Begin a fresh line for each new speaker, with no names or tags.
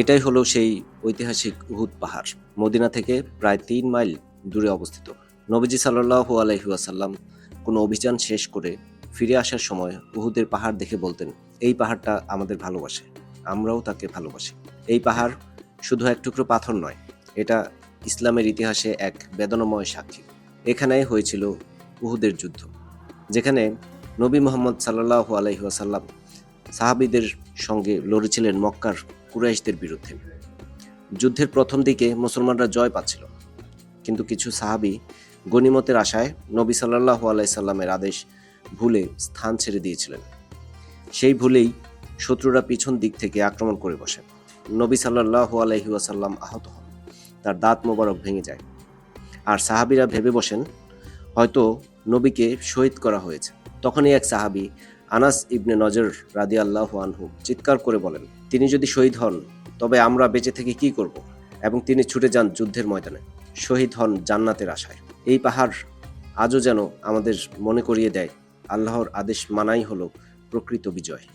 এটাই হলো সেই ঐতিহাসিক উহুদ পাহাড়। মদিনা থেকে প্রায় ৩ মাইল দূরে অবস্থিত। নবীজি সাল্লাল্লাহু আলাইহি ওয়াসাল্লাম কোনো অভিযান শেষ করে ফিরে আসার সময় উহুদের পাহাড় দেখে বলতেন, এই পাহাড়টা আমাদের ভালোবাসে, আমরাও তাকে ভালোবাসি। এই পাহাড় শুধু এক টুকরো পাথর নয়, এটা ইসলামের ইতিহাসে এক বেদনাময় সাক্ষী। এখানেই হয়েছিল উহুদের যুদ্ধ, যেখানে নবী মুহাম্মদ সাল্লাল্লাহু আলাইহি ওয়াসাল্লাম সাহাবীদের সঙ্গে লড়েছিলেন মক্কার কুরাইশদের বিরুদ্ধে। যুদ্ধের প্রথম দিকে মুসলমানরা জয় পাচ্ছিল, কিন্তু কিছু সাহাবী গনিমতের আশায় নবী সাল্লাল্লাহু আলাইহি সাল্লামের আদেশ ভুলে স্থান ছেড়ে দিয়েছিলেন। সেই ভুলেই শত্রুরা পিছন দিক থেকে আক্রমণ করে বসে। নবী সাল্লাল্লাহু আলাইহি ওয়াসাল্লাম আহত হন, তার দাঁত মোবারক ভেঙে যায়। আর সাহাবীরা ভেবে বসেন হয়তো নবীকে শহীদ করা হয়েছে। তখনই এক সাহাবী আনাস ইবনে নজর রাদিয়াল্লাহু আনহু চিৎকার করে বলেন, তিনি যদি শহীদ হন তবে আমরা বেঁচে থেকে কি করব? এবং তিনি ছুটে যান যুদ্ধের ময়দানে, শহীদ হন জান্নাতের আশায়। এই পাহাড় আজও যেন আমাদের মনে করিয়ে দেয়, আল্লাহর আদেশ মানাই হলো প্রকৃত বিজয়।